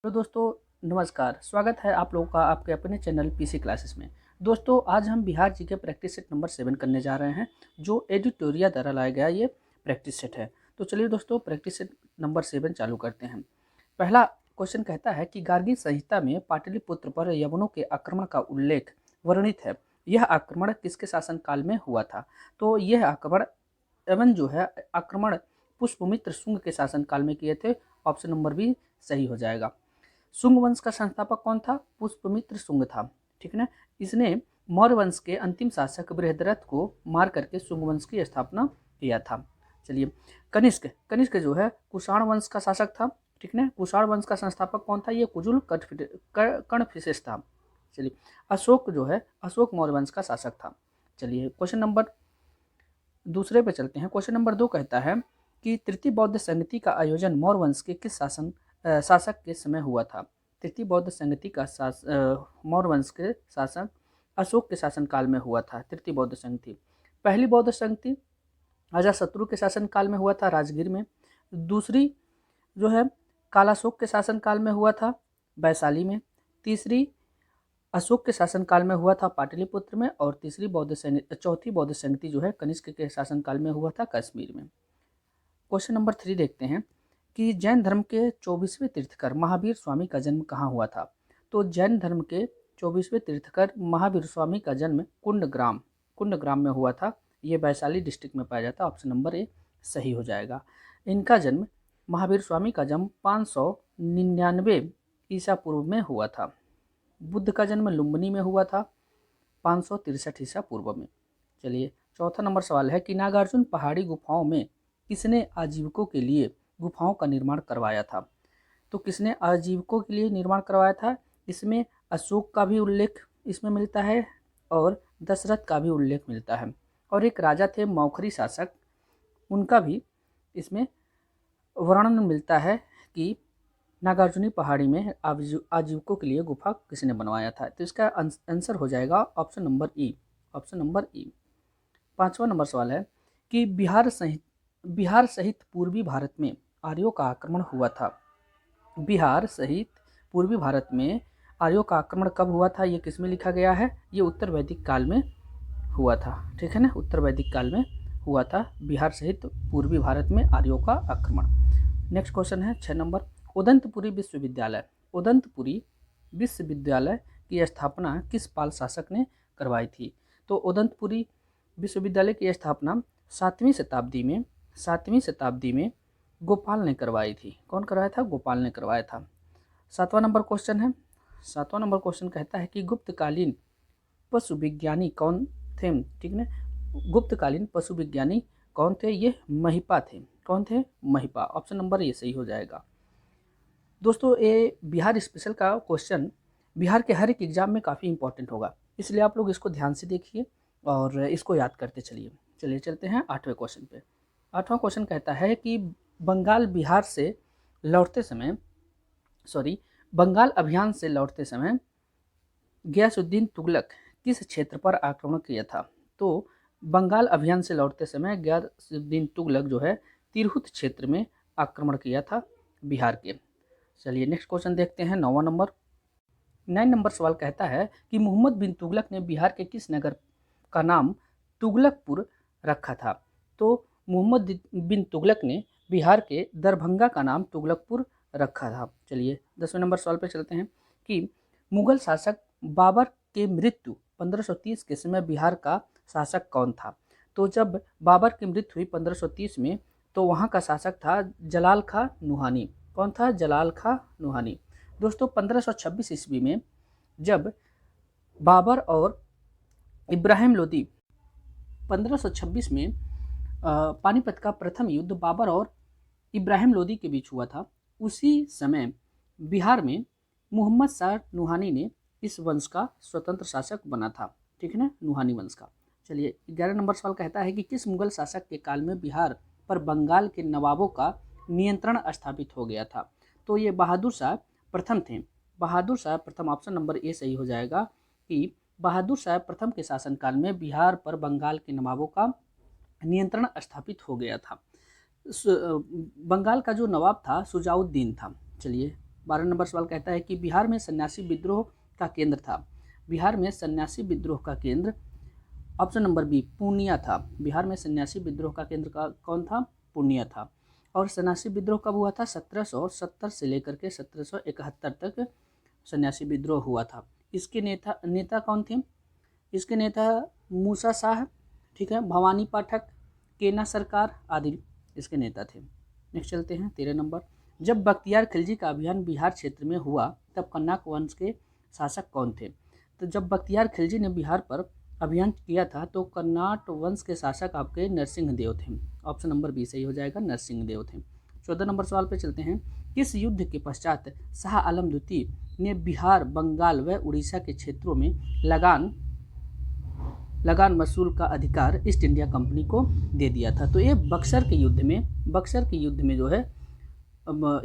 तो दोस्तों नमस्कार, स्वागत है आप लोगों का आपके अपने चैनल पीसी क्लासेस में। दोस्तों आज हम बिहार जी के प्रैक्टिस सेट नंबर 7 करने जा रहे हैं, जो एडिटोरिया द्वारा लाया गया ये प्रैक्टिस सेट है। तो चलिए दोस्तों प्रैक्टिस सेट नंबर 7 चालू करते हैं। पहला क्वेश्चन कहता है कि गार्गी संहिता में पाटलिपुत्र पर यवनों के आक्रमण का उल्लेख वर्णित है। यह आक्रमण किसके शासनकाल में हुआ था? तो यह यवन जो है आक्रमण पुष्पमित्र शुंग के शासनकाल में किए थे। ऑप्शन नंबर बी सही हो जाएगा। शुंग वंश का संस्थापक कौन था? पुष्पमित्र शुंग था। ठीक है ना। इसने मौर्य वंश के अंतिम शासक बृहद्रथ को मार करके शुंग वंश की स्थापना किया था। चलिए कनिष्क कनिष्क जो है कुषाण वंश का शासक था। ठीक है। कुषाण वंश का संस्थापक कौन था? ये कुजुल कर्णफिसेस था। चलिए अशोक जो है अशोक मौर्य वंश का शासक था। चलिए क्वेश्चन नंबर दूसरे पे चलते हैं। क्वेश्चन नंबर 2 कहता है कि तृतीय बौद्ध संगति का आयोजन मौर्य वंश के किस शासक के समय हुआ था? तृतीय बौद्ध संगति का मौर्य वंश के शासक अशोक के शासनकाल में हुआ था। तृतीय बौद्ध संगति पहली बौद्ध संगति अजातशत्रु के शासनकाल में हुआ था राजगीर में। दूसरी जो है कालाशोक के शासनकाल में हुआ था वैशाली में। तीसरी अशोक के शासनकाल में हुआ था पाटलिपुत्र में। और चौथी बौद्ध संगति जो है कनिष्क के शासनकाल में हुआ था कश्मीर में। क्वेश्चन नंबर 3 देखते हैं कि जैन धर्म के 24वें तीर्थकर महावीर स्वामी का जन्म कहाँ हुआ था? तो जैन धर्म के 24वें तीर्थकर महावीर स्वामी का जन्म कुंडग्राम में हुआ था। ये वैशाली डिस्ट्रिक्ट में पाया जाता है। ऑप्शन नंबर ए सही हो जाएगा। इनका जन्म महावीर स्वामी का जन्म 599 ईसा पूर्व में हुआ था। बुद्ध का जन्म लुम्बिनी में हुआ था 563 ईसा पूर्व में। चलिए चौथा नंबर सवाल है कि नागार्जुन पहाड़ी गुफाओं में किसने आजीविकों के लिए गुफाओं का निर्माण करवाया था? तो किसने आजीविकों के लिए निर्माण करवाया था? इसमें अशोक का भी उल्लेख इसमें मिलता है और दशरथ का भी उल्लेख मिलता है। और एक राजा थे मौखरी शासक, उनका भी इसमें वर्णन मिलता है कि नागार्जुनी पहाड़ी में आजीविकों के लिए गुफा किसने बनवाया था। तो इसका आंसर हो जाएगा ऑप्शन नंबर ई। ऑप्शन नंबर ई। पांचवा नंबर सवाल है कि बिहार सहित पूर्वी भारत में आर्यों का आक्रमण हुआ था। बिहार सहित पूर्वी भारत में आर्यों का आक्रमण कब हुआ था? ये किस में लिखा गया है? ये उत्तर वैदिक काल में हुआ था। ठीक है ना, उत्तर वैदिक काल में हुआ था बिहार सहित पूर्वी भारत में आर्यों का आक्रमण। नेक्स्ट क्वेश्चन है 6 नंबर। उदंतपुरी विश्वविद्यालय की स्थापना किस पाल शासक ने करवाई थी? तो उदंतपुरी विश्वविद्यालय की स्थापना 7वीं शताब्दी में गोपाल ने करवाई थी। कौन करवाया था? गोपाल ने करवाया था। 7वां नंबर क्वेश्चन है। 7वां नंबर क्वेश्चन कहता है कि गुप्तकालीन पशु विज्ञानी कौन थे? ठीक है, गुप्तकालीन पशु विज्ञानी कौन थे? ये महिपा थे। कौन थे? महिपा। ऑप्शन नंबर ये सही हो जाएगा। दोस्तों ये बिहार स्पेशल का क्वेश्चन बिहार के हर एक एग्जाम में काफ़ी इंपॉर्टेंट होगा, इसलिए आप लोग इसको ध्यान से देखिए और इसको याद करते चलिए। चलिए चलते हैं 8वें क्वेश्चन पे। 8वां क्वेश्चन कहता है कि बंगाल अभियान से लौटते समय गयासुद्दीन तुगलक किस क्षेत्र पर आक्रमण किया था? तो बंगाल अभियान से लौटते समय गयासुद्दीन तुगलक जो है तिरहुत क्षेत्र में आक्रमण किया था बिहार के। चलिए नेक्स्ट क्वेश्चन देखते हैं 9वां नंबर। 9 नंबर सवाल कहता है कि मोहम्मद बिन तुगलक ने बिहार के किस नगर का नाम तुगलकपुर रखा था? तो मोहम्मद बिन तुगलक ने बिहार के दरभंगा का नाम तुगलकपुर रखा था। चलिए 10वें नंबर सवाल पर चलते हैं कि मुगल शासक बाबर के मृत्यु 1530 के समय बिहार का शासक कौन था? तो जब बाबर की मृत्यु हुई 1530 में, तो वहाँ का शासक था जलाल खां नुहानी। कौन था? जलाल खां नुहानी। दोस्तों 1526 ईस्वी में जब बाबर और इब्राहिम लोदी 1526 में पानीपत का प्रथम युद्ध बाबर और इब्राहिम लोदी के बीच हुआ था। उसी समय बिहार में मोहम्मद शाह नुहानी ने इस वंश का स्वतंत्र शासक बना था। ठीक है ना, नुहानी वंश का। चलिए 11 नंबर सवाल कहता है कि किस मुगल शासक के काल में बिहार पर बंगाल के नवाबों का नियंत्रण स्थापित हो गया था? तो ये बहादुर शाह प्रथम थे। बहादुर शाह प्रथम। ऑप्शन नंबर ए सही हो जाएगा कि बहादुर शाह प्रथम के शासनकाल में बिहार पर बंगाल के नवाबों का नियंत्रण स्थापित हो गया था। बंगाल का जो नवाब था सुजाउद्दीन था। चलिए 12 नंबर सवाल कहता है कि बिहार में सन्यासी विद्रोह का केंद्र था। बिहार में सन्यासी विद्रोह का केंद्र ऑप्शन नंबर बी पूर्णिया था। बिहार में सन्यासी विद्रोह का केंद्र का कौन था? पूर्णिया था। और सन्यासी विद्रोह कब हुआ था? 1770 से लेकर के 1771 तक सन्यासी विद्रोह हुआ था। इसके नेता कौन थे? इसके नेता मूसा शाह, ठीक है, भवानी पाठक, केना सरकार आदि इसके नेता थे। नेक्स्ट चलते हैं 13 नंबर। जब बख्तियार खिलजी का अभियान बिहार क्षेत्र में हुआ तब कन्नाक वंश के शासक कौन थे? तो जब बख्तियार खिलजी ने बिहार पर अभियान किया था तो कन्नाट वंश के शासक आपके नरसिंह देव थे। ऑप्शन नंबर बी सही हो जाएगा, नरसिंह देव थे। 14 नंबर सवाल पे चलते हैं। किस युद्ध के पश्चात शाह आलम द्वितीय ने बिहार, बंगाल व उड़ीसा के क्षेत्रों में लगान वसूल का अधिकार ईस्ट इंडिया कंपनी को दे दिया था? तो ये बक्सर के युद्ध में जो है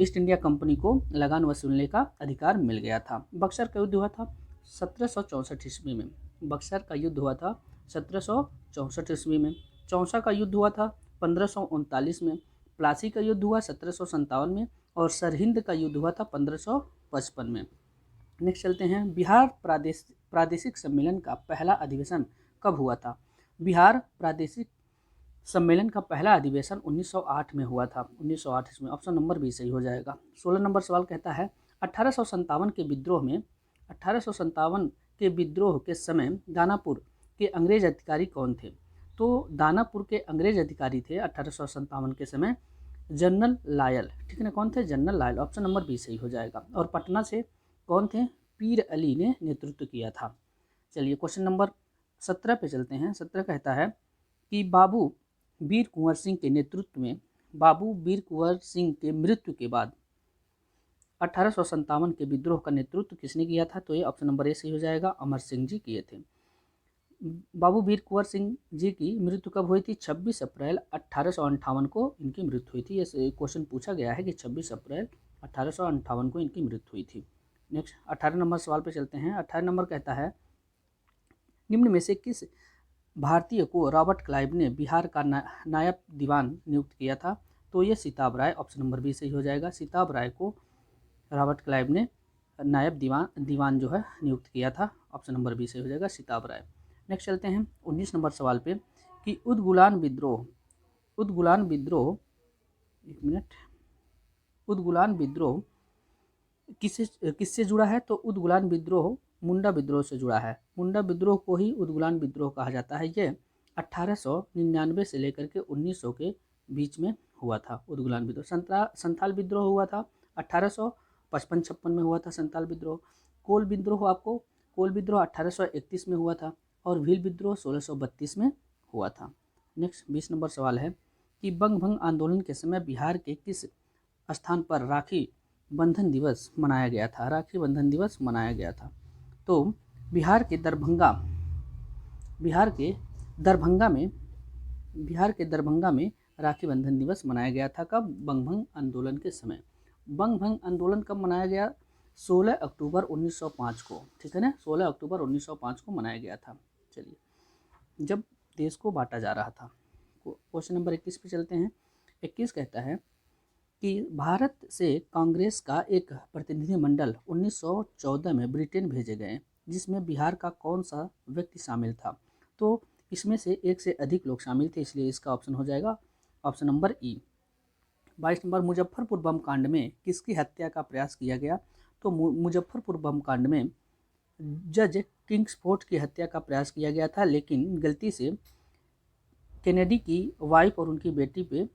ईस्ट इंडिया कंपनी को लगान वसूलने का अधिकार मिल गया था। बक्सर का युद्ध हुआ था 1764 ईस्वी में। बक्सर का युद्ध हुआ था 1764 ईस्वी में। चौसा का युद्ध हुआ था 1539 में। प्लासी का युद्ध हुआ 1757 में। और सरहिंद का युद्ध हुआ था 1555 में। नेक्स्ट चलते हैं। बिहार प्रादेशिक सम्मेलन का पहला अधिवेशन कब हुआ था? बिहार प्रादेशिक सम्मेलन का पहला अधिवेशन 1908 में हुआ था। 1908 इसमें ऑप्शन नंबर बी सही हो जाएगा। 16 नंबर सवाल कहता है 1857 के विद्रोह के समय दानापुर के अंग्रेज अधिकारी कौन थे? तो दानापुर के अंग्रेज अधिकारी थे 1857 के समय जनरल लायल, ठीक है ना, कौन थे? General Lyall. Option number B सही हो जाएगा। और पटना से कौन थे? पीर अली ने नेतृत्व किया था। चलिए क्वेश्चन नंबर 17 पे चलते हैं। 17 कहता है कि बाबू वीर कुंवर सिंह के मृत्यु के बाद 1857 के विद्रोह का नेतृत्व किसने किया था? तो ये ऑप्शन नंबर ए सही हो जाएगा, अमर सिंह जी किए थे। बाबू वीर कुंवर सिंह जी की मृत्यु कब हुई थी? 26 अप्रैल 1858 को इनकी मृत्यु हुई थी। ये क्वेश्चन पूछा गया है कि 26 अप्रैल 1858 को इनकी मृत्यु हुई थी। नेक्स्ट 18 नंबर सवाल पे चलते हैं। 18 नंबर कहता है निम्न में से किस भारतीय को रॉबर्ट क्लाइव ने बिहार का नायब दीवान नियुक्त किया था? तो ये सिताब राय। ऑप्शन नंबर बी सही हो जाएगा। सिताब राय को रॉबर्ट क्लाइव ने नायब दीवान जो है नियुक्त किया था। ऑप्शन नंबर बी सही हो जाएगा, सिताब राय। नेक्स्ट चलते हैं 19 नंबर सवाल पे कि उद्गुलान विद्रोह किससे जुड़ा है? तो उद्गुलान विद्रोह मुंडा विद्रोह से जुड़ा है। मुंडा विद्रोह को ही उद्गुलान विद्रोह कहा जाता है। ये 1899 से लेकर के 1900 के बीच में हुआ था उद्गुलान विद्रोह। संथाल विद्रोह हुआ था 1855-56 में हुआ था संथाल विद्रोह। कोल विद्रोह 1831 में हुआ था। और भील विद्रोह 1632 में हुआ था। नेक्स्ट 20 नंबर सवाल है कि बंगभंग आंदोलन के समय बिहार के किस स्थान पर राखी बंधन दिवस मनाया गया था? राखी बंधन दिवस मनाया गया था। तो बिहार के दरभंगा में राखी बंधन दिवस मनाया गया था। कब? बंगभंग आंदोलन के समय। बंगभंग आंदोलन कब मनाया गया? 16 अक्टूबर 1905 को, ठीक है ना, 16 अक्टूबर 1905 को मनाया गया था। चलिए, जब देश को बांटा जा रहा था। क्वेश्चन नंबर 21 पे चलते हैं। 21 कहता है कि भारत से कांग्रेस का एक प्रतिनिधिमंडल 1914 में ब्रिटेन भेजे गए जिसमें बिहार का कौन सा व्यक्ति शामिल था? तो इसमें से एक से अधिक लोग शामिल थे, इसलिए इसका ऑप्शन हो जाएगा ऑप्शन नंबर ई। 22 नंबर मुजफ्फरपुर बम कांड में किसकी हत्या का प्रयास किया गया? तो मुजफ्फरपुर बम कांड में जज किंग्सफोर्ड की हत्या का प्रयास किया गया था, लेकिन गलती से कैनेडी की वाइफ और उनकी बेटी पे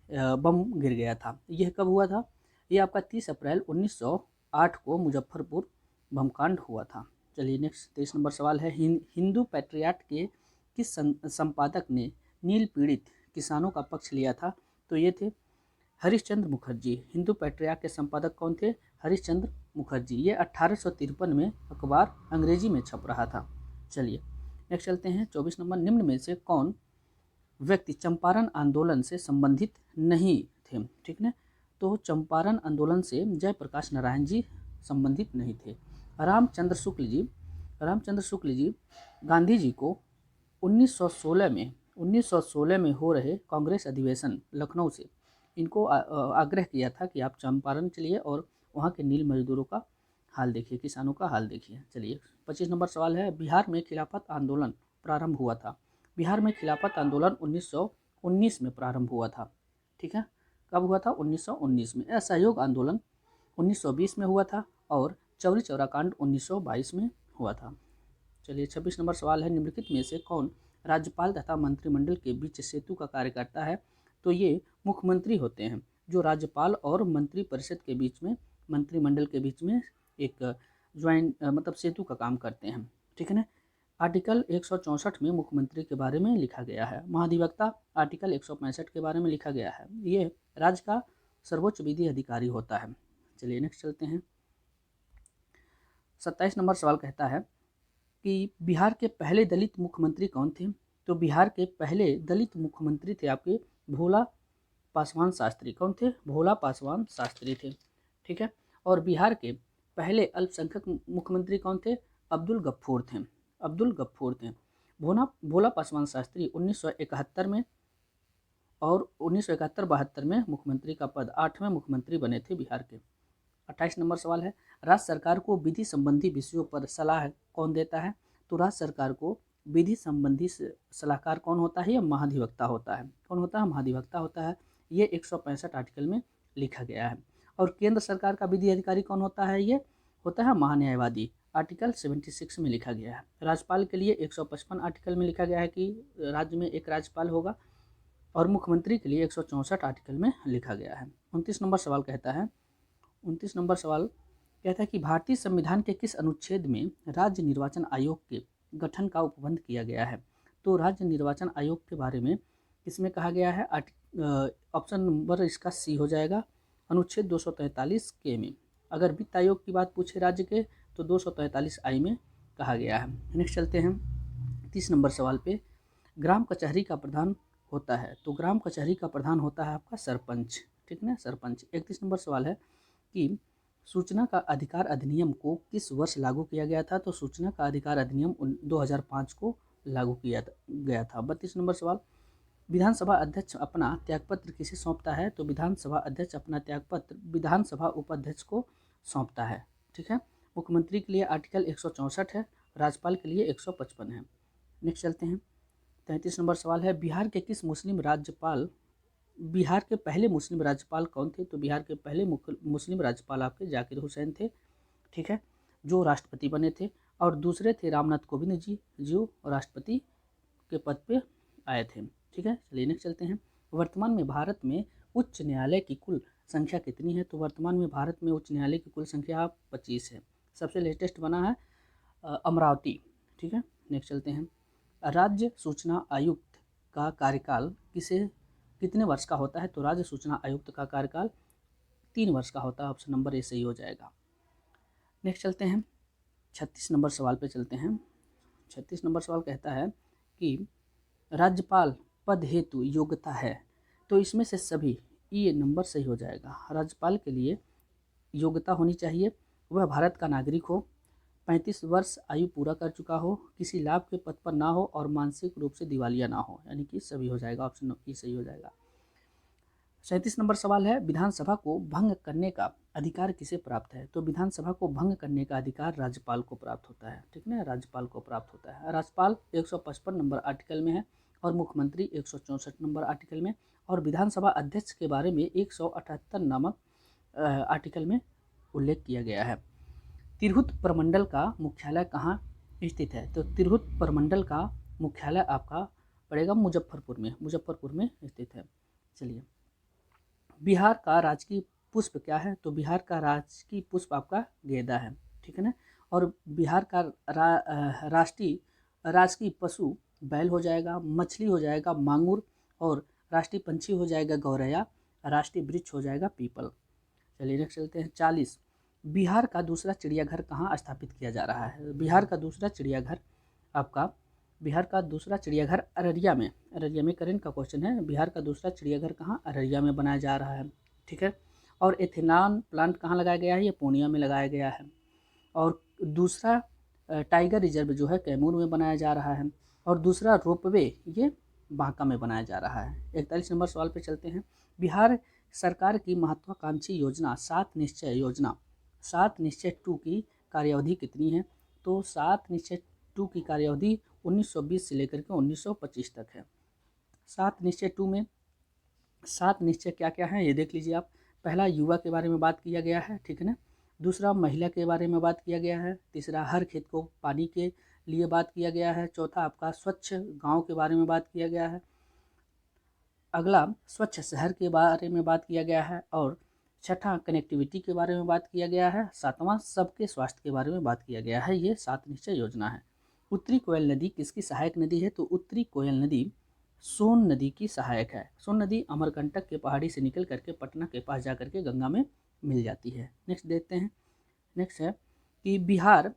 बम गिर गया था। यह कब हुआ था? ये आपका 30 अप्रैल 1908 को मुजफ्फरपुर बम कांड हुआ था। चलिए नेक्स्ट 23 नंबर सवाल है। हिंदू पैट्रियट के किस संपादक ने नील पीड़ित किसानों का पक्ष लिया था? तो ये थे हरिश्चंद्र मुखर्जी। हिंदू पैट्रियट के संपादक कौन थे? हरिश्चंद्र मुखर्जी। ये 1853 में अखबार अंग्रेजी में छप रहा था। चलिए नेक्स्ट चलते हैं 24 नंबर। निम्न में से कौन व्यक्ति चंपारण आंदोलन से संबंधित नहीं थे? ठीक है, तो चंपारण आंदोलन से जयप्रकाश नारायण जी संबंधित नहीं थे। रामचंद्र शुक्ल जी गांधी जी को 1916 में हो रहे कांग्रेस अधिवेशन लखनऊ से इनको आग्रह किया था कि आप चंपारण चलिए और वहाँ के नील मजदूरों का हाल देखिए, किसानों का हाल देखिए। चलिए 25 नंबर सवाल है, बिहार में खिलाफत आंदोलन प्रारंभ हुआ था। बिहार में खिलाफत आंदोलन 1919 में प्रारंभ हुआ था। ठीक है, कब हुआ था? 1919 में। असहयोग आंदोलन 1920 में हुआ था और चौरी चौरा कांड 1922 में हुआ था। चलिए 26 नंबर सवाल है, निम्नलिखित में से कौन राज्यपाल तथा मंत्रिमंडल के बीच सेतु का कार्य करता है? तो ये मुख्यमंत्री होते हैं, जो राज्यपाल और मंत्री परिषद के बीच में, मंत्रिमंडल के बीच में एक ज्वाइंट मतलब सेतु का काम करते हैं। ठीक है ना। आर्टिकल 164 में मुख्यमंत्री के बारे में लिखा गया है। महाधिवक्ता आर्टिकल 165 के बारे में लिखा गया है। ये राज्य का सर्वोच्च विधि अधिकारी होता है। चलिए नेक्स्ट चलते हैं। 27 नंबर सवाल कहता है कि बिहार के पहले दलित मुख्यमंत्री कौन थे? तो बिहार के पहले दलित मुख्यमंत्री थे आपके भोला पासवान शास्त्री। कौन थे? भोला पासवान शास्त्री थे। ठीक है। और बिहार के पहले अल्पसंख्यक मुख्यमंत्री कौन थे? अब्दुल गफ्फूर थे। अब्दुल गफ्फूर थे। भोला पासवान शास्त्री 1971 में और 1971-72 में मुख्यमंत्री का पद 8वें मुख्यमंत्री बने थे बिहार के। 28 नंबर सवाल है, राज्य सरकार को विधि संबंधी विषयों पर सलाह कौन देता है? तो राज्य सरकार को विधि संबंधी सलाहकार कौन होता है? यह महाधिवक्ता होता है। कौन होता है? महाधिवक्ता होता है। ये 165 आर्टिकल में लिखा गया है। और केंद्र सरकार का विधि अधिकारी कौन होता है? ये होता है महान्यायवादी। आर्टिकल 76 में लिखा गया है। राज्यपाल के लिए 155 आर्टिकल में लिखा गया है कि राज्य में एक राज्यपाल होगा, और मुख्यमंत्री के लिए 164 आर्टिकल में लिखा गया है। 29 नंबर सवाल कहता है, 29 नंबर सवाल कहता है कि भारतीय संविधान के किस अनुच्छेद में राज्य निर्वाचन आयोग के गठन का उपबंध किया गया है? तो राज्य निर्वाचन आयोग के बारे में किसमें कहा गया है? ऑप्शन नंबर इसका सी हो जाएगा, अनुच्छेद 243 के में। अगर वित्त आयोग की बात पूछे राज्य के तो 243 आई में कहा गया है। नेक्स्ट चलते हैं 30 नंबर सवाल पे। ग्राम कचहरी का प्रधान होता है, तो ग्राम कचहरी का प्रधान होता है आपका सरपंच। ठीक है ना, सरपंच। 31 नंबर सवाल है कि सूचना का अधिकार अधिनियम को किस वर्ष लागू किया गया था? तो सूचना का अधिकार अधिनियम 2005 को लागू किया गया था। 32 नंबर सवाल, विधानसभा अध्यक्ष अपना त्यागपत्र किसे सौंपता है? तो विधानसभा अध्यक्ष अपना त्यागपत्र विधानसभा उपाध्यक्ष को सौंपता है। ठीक है। मुख्यमंत्री के लिए आर्टिकल 164 है, राज्यपाल के लिए 155 है। नेक्स्ट चलते हैं 33 नंबर सवाल है, बिहार के पहले मुस्लिम राज्यपाल कौन थे? तो बिहार के पहले मुस्लिम राज्यपाल आपके जाकिर हुसैन थे। ठीक है, जो राष्ट्रपति बने थे। और दूसरे थे रामनाथ कोविंद जी, जो राष्ट्रपति के पद पे आए थे। ठीक है। चलिए नेक्स्ट चलते हैं। वर्तमान में भारत में उच्च न्यायालय की कुल संख्या कितनी है? तो वर्तमान में भारत में उच्च न्यायालय की कुल संख्या 25 है। सबसे लेटेस्ट बना है अमरावती। ठीक है। नेक्स्ट चलते हैं, राज्य सूचना आयुक्त का कार्यकाल कितने वर्ष का होता है? तो राज्य सूचना आयुक्त का कार्यकाल 3 वर्ष का होता है। ऑप्शन नंबर ए सही हो जाएगा। नेक्स्ट चलते हैं 36 नंबर सवाल पे चलते हैं। 36 नंबर सवाल कहता है कि राज्यपाल पद हेतु योग्यता है, तो इसमें से सभी ये नंबर सही हो जाएगा। राज्यपाल के लिए योग्यता होनी चाहिए, वह भारत का नागरिक हो, 35 वर्ष आयु पूरा कर चुका हो, किसी लाभ के पद पर ना हो और मानसिक रूप से दिवालिया ना हो, यानी कि सभी हो जाएगा। ऑप्शन ई सही हो जाएगा। 37 नंबर सवाल है, विधानसभा को भंग करने का अधिकार किसे प्राप्त है? तो विधानसभा को भंग करने का अधिकार राज्यपाल को प्राप्त होता है। ठीक है, राज्यपाल को प्राप्त होता है। राज्यपाल 155 नंबर आर्टिकल में है और मुख्यमंत्री 164 नंबर आर्टिकल में, और विधानसभा अध्यक्ष के बारे में 178 नामक आर्टिकल में उल्लेख किया गया है। तिरहुत प्रमंडल का मुख्यालय कहाँ स्थित है? तो तिरहुत प्रमंडल का मुख्यालय आपका पड़ेगा मुजफ्फरपुर में स्थित है। चलिए, बिहार का राजकीय पुष्प क्या है? तो बिहार का राजकीय पुष्प आपका गेंदा है। ठीक है ना। और बिहार का राजकीय पशु बैल हो जाएगा, मछली हो जाएगा मांगुर, और राष्ट्रीय पंछी हो जाएगा गौरैया, राष्ट्रीय वृक्ष हो जाएगा पीपल। चलिए नेक्स्ट चलते हैं 40, बिहार का दूसरा चिड़ियाघर कहाँ स्थापित किया जा रहा है? बिहार का दूसरा चिड़ियाघर अररिया में करेंट का क्वेश्चन है। बिहार का दूसरा चिड़ियाघर कहाँ? अररिया में बनाया जा रहा है। ठीक है। और एथेनॉल प्लांट कहाँ लगाया गया है? ये पूर्णिया में लगाया गया है। और दूसरा टाइगर रिजर्व जो है कैमूर में बनाया जा रहा है। और दूसरा रोपवे ये बांका में बनाया जा रहा है। 41 नंबर सवाल पे चलते हैं, बिहार सरकार की महत्वाकांक्षी योजना 7 निश्चय योजना सात निश्चय 2 की कार्यावधि कितनी है? तो सात निश्चय 2 की कार्यावधि 1920 से लेकर के 1925 तक है। सात निश्चय 2 में सात निश्चय क्या क्या हैं ये देख लीजिए आप। पहला युवा के बारे में बात किया गया है, ठीक है ना। दूसरा महिला के बारे में बात किया गया है। तीसरा हर खेत को पानी के लिए बात किया गया है। चौथा आपका स्वच्छ गांव के बारे में बात किया गया है। अगला स्वच्छ शहर के बारे में बात किया गया है। और छठा कनेक्टिविटी के बारे में बात किया गया है। सातवां सबके स्वास्थ्य के बारे में बात किया गया है। ये सात निश्चय योजना है। उत्तरी कोयल नदी किसकी सहायक नदी है? तो उत्तरी कोयल नदी सोन नदी की सहायक है। सोन नदी अमरकंटक के पहाड़ी से निकल करके पटना के पास जा करके गंगा में मिल जाती है। नेक्स्ट देखते हैं। नेक्स्ट है कि बिहार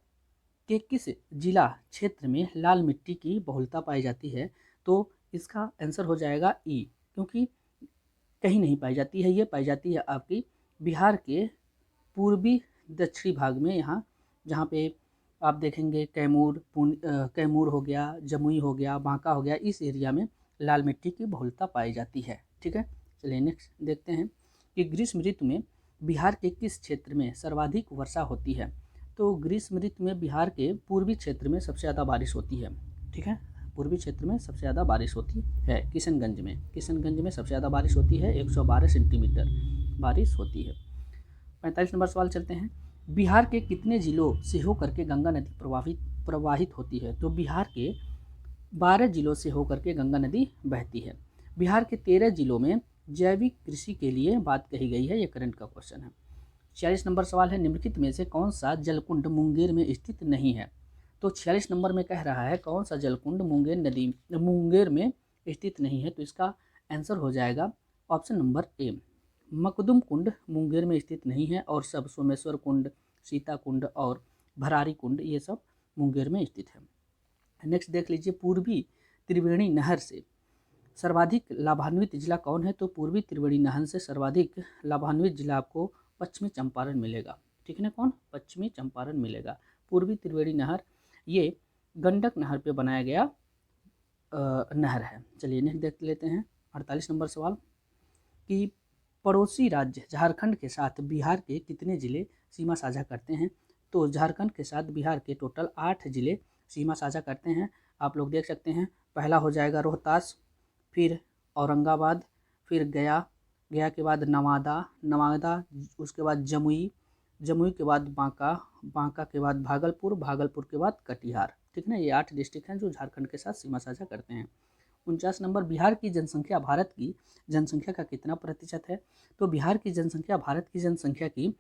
के किस जिला क्षेत्र में लाल मिट्टी की बहुलता पाई जाती है? तो इसका आंसर हो जाएगा ई, क्योंकि कहीं नहीं पाई जाती है। ये पाई जाती है आपकी बिहार के पूर्वी दक्षिणी भाग में, यहाँ जहाँ पे आप देखेंगे कैमूर हो गया, जमुई हो गया, बांका हो गया, इस एरिया में लाल मिट्टी की बहुलता पाई जाती है। ठीक है, चलिए नेक्स्ट देखते हैं कि ग्रीष्म ऋतु में बिहार के किस क्षेत्र में सर्वाधिक वर्षा होती है? तो ग्रीष्म ऋतु में बिहार के पूर्वी क्षेत्र में सबसे ज़्यादा बारिश होती है। ठीक है, पूर्वी क्षेत्र में सबसे ज़्यादा बारिश होती है। किशनगंज में सबसे ज़्यादा बारिश होती है, 112 सेंटीमीटर बारिश होती है। 45 नंबर सवाल चलते हैं। बिहार के कितने जिलों से होकर के गंगा नदी प्रवाहित होती है? तो बिहार के 12 जिलों से होकर के गंगा नदी बहती है। बिहार के 13 जिलों में जैविक कृषि के लिए बात कही गई है। ये करंट का क्वेश्चन है। 46 नंबर सवाल है, निम्नलिखित में से कौन सा जलकुंड मुंगेर में स्थित नहीं है? तो 46 नंबर में कह रहा है कौन सा जलकुंड मुंगेर में स्थित नहीं है? तो इसका आंसर हो जाएगा ऑप्शन नंबर ए, मकदुम कुंड मुंगेर में स्थित नहीं है। और सब सोमेश्वर कुंड, सीता कुंड और भरारी कुंड ये सब मुंगेर में स्थित है। नेक्स्ट देख लीजिए, पूर्वी त्रिवेणी नहर से सर्वाधिक लाभान्वित जिला कौन है? तो पूर्वी त्रिवेणी नहर से सर्वाधिक लाभान्वित जिला आपको पश्चिमी चंपारण मिलेगा। ठीक है ना, कौन? पश्चिमी चंपारण मिलेगा। पूर्वी त्रिवेणी नहर ये गंडक नहर पे बनाया गया नहर है। चलिए नेक्स्ट देख लेते हैं 48 नंबर सवाल कि पड़ोसी राज्य झारखंड के साथ बिहार के कितने जिले सीमा साझा करते हैं? तो झारखंड के साथ बिहार के टोटल 8 जिले सीमा साझा करते हैं। आप लोग देख सकते हैं, पहला हो जाएगा रोहतास, फिर औरंगाबाद, फिर गया के बाद नवादा उसके बाद जमुई के बाद बांका के बाद भागलपुर के बाद कटिहार। ठीक है ना, ये 8 डिस्ट्रिक्ट हैं जो झारखंड के साथ सीमा साझा करते हैं। 49 नंबर, बिहार की जनसंख्या भारत की जनसंख्या का कितना प्रतिशत है? तो बिहार की जनसंख्या भारत की जनसंख्या की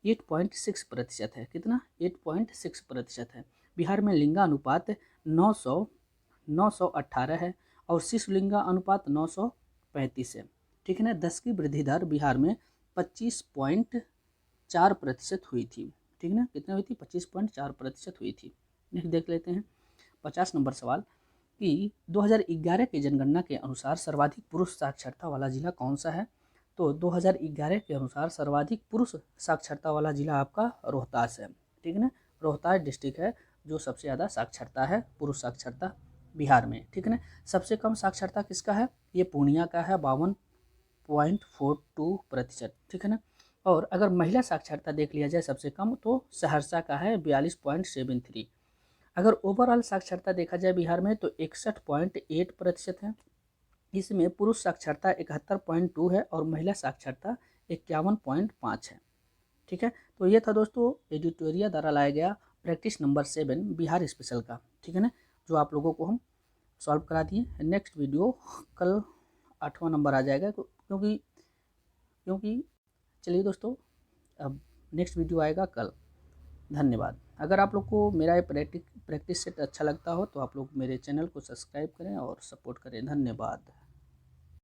8.6% है। कितना? 8.6% है। बिहार में लिंगानुपात 918 है और शिशु लिंगा अनुपात 935 है। ठीक है ना, 10 की वृद्धि दर बिहार में 25.4% हुई थी। ठीक है ना, कितना हुई थी? 25.4% हुई थी। नेक्स्ट देख लेते हैं 50 नंबर सवाल कि 2011 की जनगणना के अनुसार सर्वाधिक पुरुष साक्षरता वाला जिला कौन सा है? तो 2011 के अनुसार सर्वाधिक पुरुष साक्षरता वाला जिला आपका रोहतास है। ठीक है ना, रोहतास डिस्ट्रिक्ट है जो सबसे ज़्यादा साक्षरता है, पुरुष साक्षरता बिहार में। ठीक है ना, सबसे कम साक्षरता किसका है? ये पूर्णिया का है, 52.42%। ठीक है ना, और अगर महिला साक्षरता देख लिया जाए सबसे कम तो सहरसा का है 42.73। अगर ओवरऑल साक्षरता देखा जाए बिहार में तो 61.8% है। इसमें पुरुष साक्षरता 71.2 है और महिला साक्षरता 51.5 है। ठीक है, तो ये था दोस्तों एडिटोरिया द्वारा लाया गया प्रैक्टिस नंबर 7 बिहार स्पेशल का। ठीक है ना, जो आप लोगों को हम सॉल्व करा दिए। नेक्स्ट वीडियो कल 8वां नंबर आ जाएगा, क्योंकि चलिए दोस्तों, अब नेक्स्ट वीडियो आएगा कल। धन्यवाद। अगर आप लोग को मेरा ये प्रैक्टिस सेट अच्छा लगता हो तो आप लोग मेरे चैनल को सब्सक्राइब करें और सपोर्ट करें। धन्यवाद।